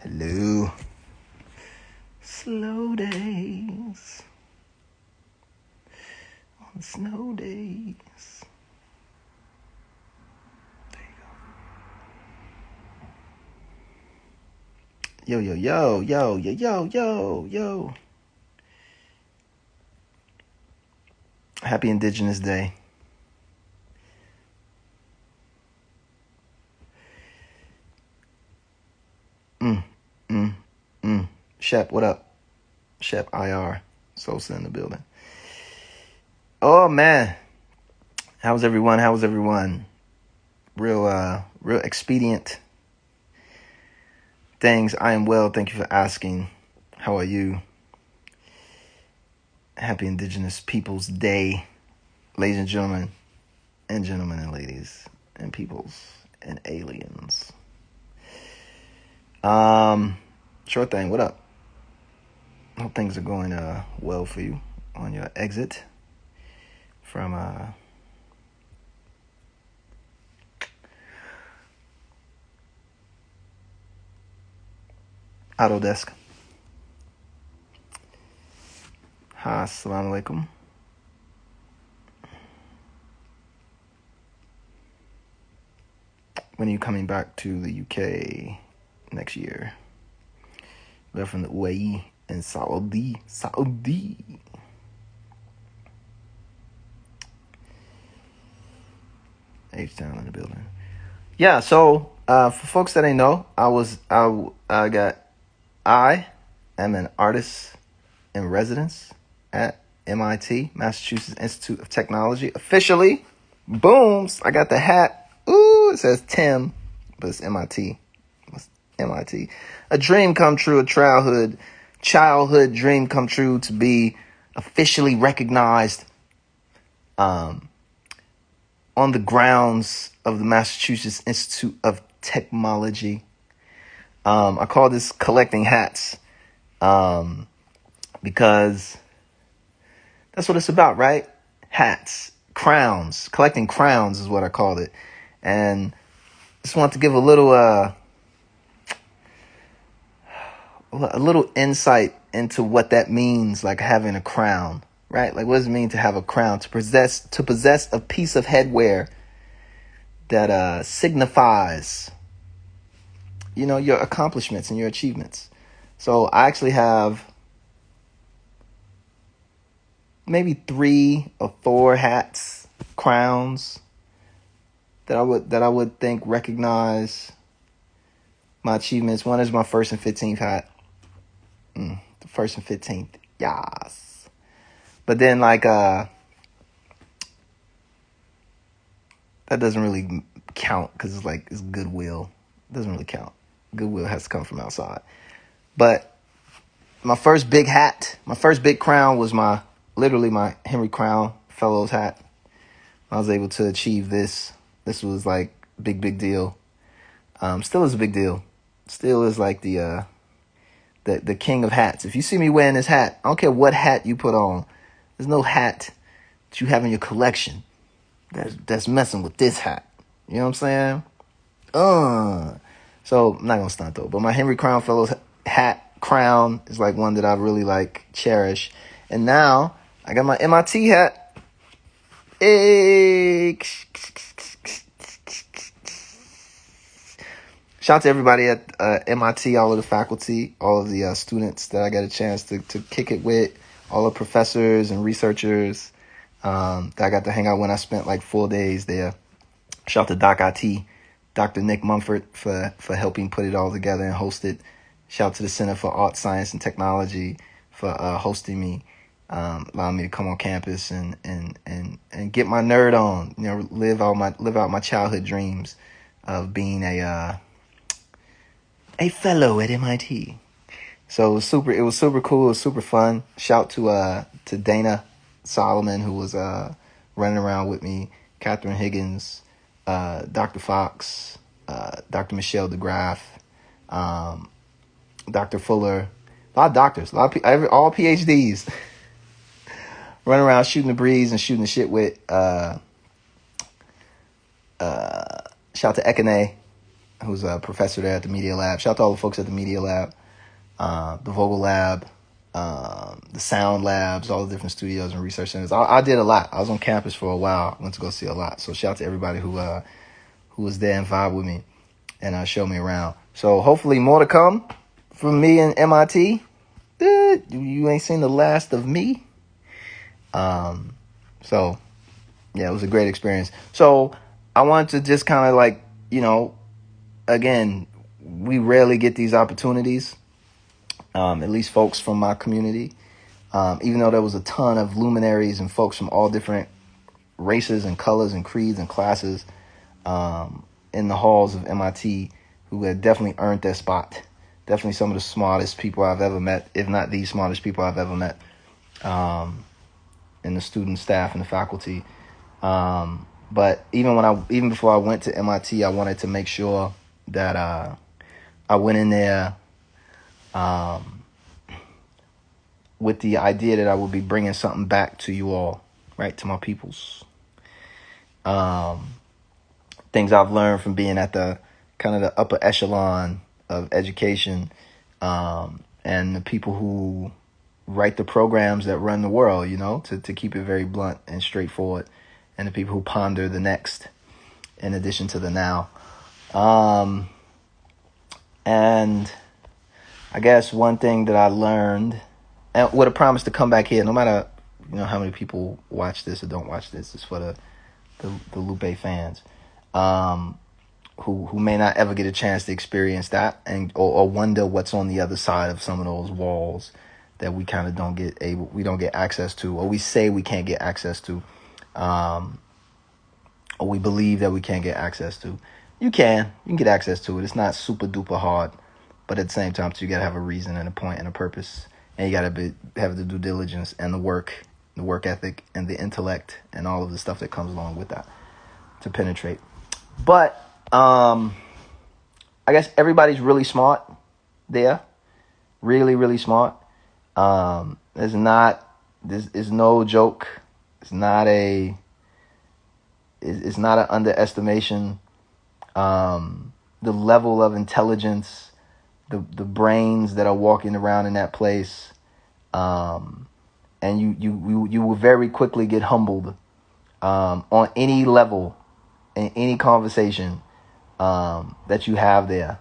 Hello. Slow days. On snow days. There you go. Yo. Happy Indigenous Day. Shep, what up? Shep IR. Sosa in the building. Oh man. How's everyone? Real expedient things. I am well. Thank you for asking. How are you? Happy Indigenous Peoples Day, ladies and gentlemen and ladies and peoples and aliens. Sure thing. What up? Hope things are going well for you on your exit from Autodesk. Assalamu alaikum. When are you coming back to the UK next year? We're from the UAE and Saudi. H-Town in the building. Yeah, so for folks that ain't know, I am an artist in residence at MIT, Massachusetts Institute of Technology. Officially, booms, I got the hat. Ooh, it says Tim, but it's MIT. It's MIT. A dream come true, a childhood dream come true to be officially recognized on the grounds of the Massachusetts Institute of Technology. I call this collecting hats because that's what it's about, right? Hats, crowns, collecting crowns is what I called it. And just want to give a little insight into what that means, like having a crown, right? Like, what does it mean to have a crown? To possess a piece of headwear that signifies, your accomplishments and your achievements. So I actually have maybe 3 or 4 hats, crowns that I would think recognize my achievements. One is my 1st and 15th hat. The 1st and 15th, yes. But then that doesn't really count because it's goodwill. It doesn't really count. Goodwill has to come from outside. But my first big hat, my first big crown was literally my Henry Crown Fellows hat. I was able to achieve this. This was like big deal. Still is a big deal. Still is like the king of hats. If you see me wearing this hat, I don't care what hat you put on. There's no hat that you have in your collection that's messing with this hat. You know what I'm saying? So I'm not gonna stunt though. But my Henry Crown Fellows crown is like one that I really cherish. And now I got my MIT hat. Hey. Shout out to everybody at MIT, all of the faculty, all of the students that I got a chance to kick it with, all the professors and researchers that I got to hang out when I spent like 4 days there. Shout out to Doc IT, Dr. Nick Mumford for helping put it all together and host it. Shout out to the Center for Art, Science, and Technology for hosting me, allowing me to come on campus and get my nerd on, live out my childhood dreams of being a fellow at MIT. So it was super cool. It was super fun. Shout to Dana Solomon, who was running around with me, Catherine Higgins, Dr. Fox, Dr. Michelle DeGraff, Dr. Fuller, a lot of doctors, all PhDs, running around shooting the breeze and shooting the shit with. Shout out to Ekene. who's a professor there at the Media Lab. Shout out to all the folks at the Media Lab, the Vocal Lab, the Sound Labs, all the different studios and research centers. I did a lot. I was on campus for a while. I went to go see a lot. So shout out to everybody who was there and vibe with me and showed me around. So hopefully more to come from me and MIT. You ain't seen the last of me. So yeah, it was a great experience. So I wanted to just kind of like, again, we rarely get these opportunities, at least folks from my community, even though there was a ton of luminaries and folks from all different races and colors and creeds and classes in the halls of MIT who had definitely earned their spot. Definitely some of the smartest people I've ever met, if not the smartest people I've ever met, in the student staff and the faculty. But even before I went to MIT, I wanted to make sure that I went in there with the idea that I would be bringing something back to you all, right, to my peoples. Things I've learned from being at the kind of the upper echelon of education, and the people who write the programs that run the world, to keep it very blunt and straightforward, and the people who ponder the next in addition to the now. And I guess one thing that I learned, and with a promise to come back here, no matter how many people watch this or don't watch this, it's for the Lupe fans, who may not ever get a chance to experience that, or wonder what's on the other side of some of those walls that we kind of don't get access to, or we say we can't get access to, or we believe that we can't get access to. You can get access to it. It's not super duper hard, but at the same time, too, you gotta have a reason and a point and a purpose, and you gotta have the due diligence and the work ethic and the intellect and all of the stuff that comes along with that to penetrate. But I guess everybody's really smart there, really, really smart. It's no joke. It's not an underestimation. The level of intelligence, the brains that are walking around in that place, and you will very quickly get humbled on any level in any conversation that you have there.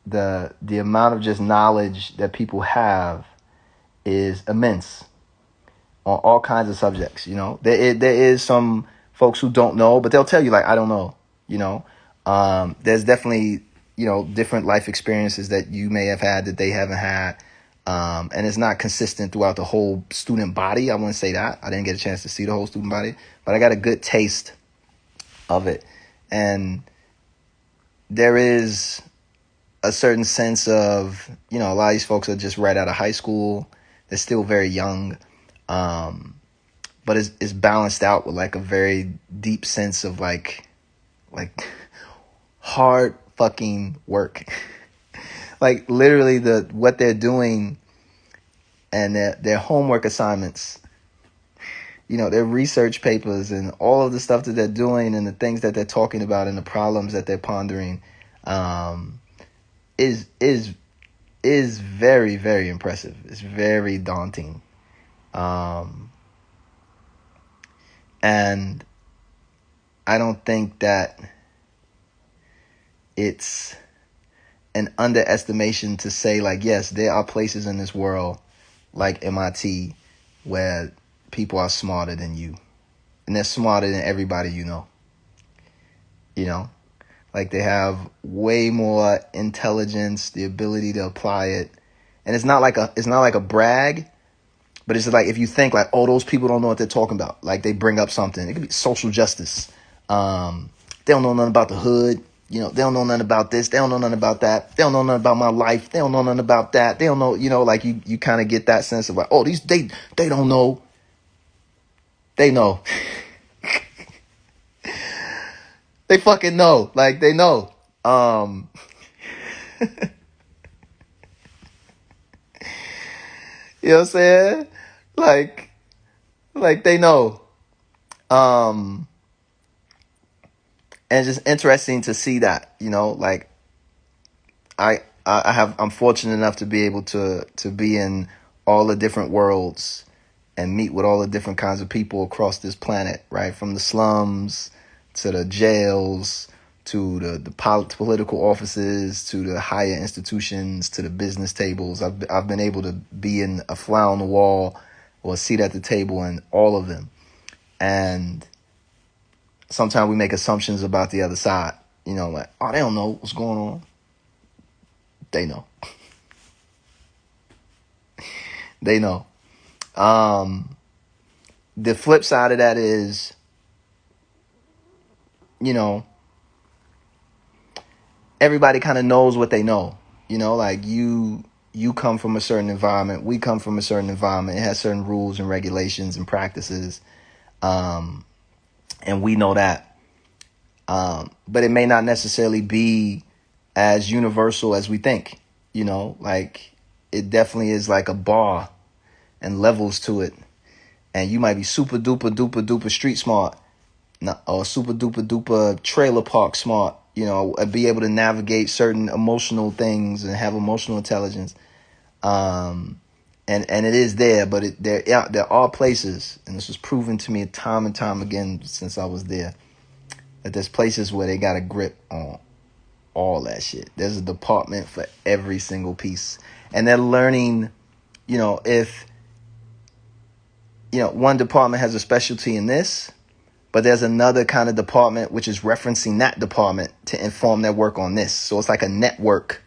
The amount of just knowledge that people have is immense on all kinds of subjects. There is some folks who don't know, but they'll tell you, like, I don't know. There's definitely different life experiences that you may have had that they haven't had, and it's not consistent throughout the whole student body. I wouldn't say that. I didn't get a chance to see the whole student body, but I got a good taste of it. And there is a certain sense of, a lot of these folks are just right out of high school. They're still very young. But it's balanced out with like a very deep sense of like hard fucking work. Like literally what they're doing and their homework assignments, their research papers and all of the stuff that they're doing and the things that they're talking about and the problems that they're pondering, is very, very impressive. It's very daunting. And I don't think that it's an underestimation to say, like, yes, there are places in this world like MIT where people are smarter than you, and they're smarter than everybody like they have way more intelligence, the ability to apply it. And it's not like a brag, but it's like, if you think like, oh, those people don't know what they're talking about, like they bring up something, it could be social justice. They don't know nothing about the hood. They don't know nothing about this. They don't know nothing about that. They don't know nothing about my life. They don't know nothing about that. They don't know, like you kind of get that sense of like, oh, they don't know. They know. They fucking know. Like, they know. You know what I'm saying? Like they know. And it's just interesting to see that, like I'm fortunate enough to be able to be in all the different worlds and meet with all the different kinds of people across this planet, right? From the slums to the jails to the political offices to the higher institutions to the business tables. I've been able to be in a fly on the wall or a seat at the table in all of them. And sometimes we make assumptions about the other side, like, oh, they don't know what's going on. They know. They know. The flip side of that is, everybody kind of knows what they know. Like you come from a certain environment. We come from a certain environment. It has certain rules and regulations and practices. And we know that. But it may not necessarily be as universal as we think, like it definitely is like a bar and levels to it. And you might be super duper duper duper street smart or super duper duper trailer park smart, be able to navigate certain emotional things and have emotional intelligence. And it is there, but there are places, and this was proven to me time and time again since I was there, that there's places where they got a grip on all that shit. There's a department for every single piece. And they're learning, if, one department has a specialty in this, but there's another kind of department which is referencing that department to inform their work on this. So it's like a network,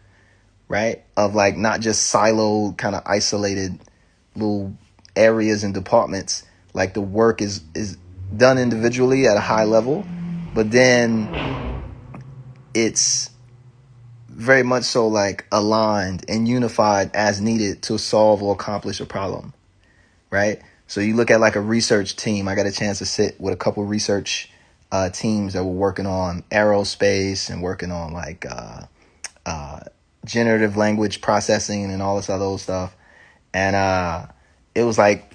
right? Of like not just siloed, kind of isolated little areas and departments. Like the work is done individually at a high level, but then it's very much so like aligned and unified as needed to solve or accomplish a problem, right? So you look at like a research team. I got a chance to sit with a couple research teams that were working on aerospace and working on like generative language processing and all this other stuff. And it was like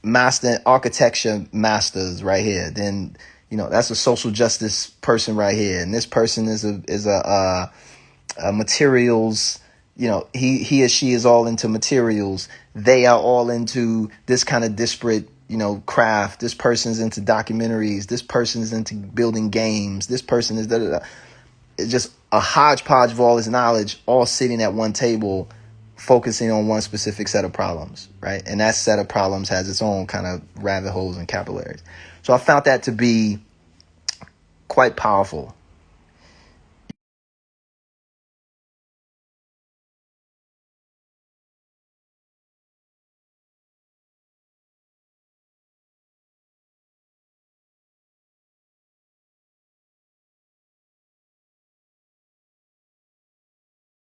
master architecture masters right here. Then, that's a social justice person right here. And this person is a materials, he or she is all into materials. They are all into this kind of disparate, craft. This person's into documentaries. This person is into building games. This person is It's just a hodgepodge of all this knowledge, all sitting at one table, focusing on one specific set of problems, right? And that set of problems has its own kind of rabbit holes and capillaries. So I found that to be quite powerful.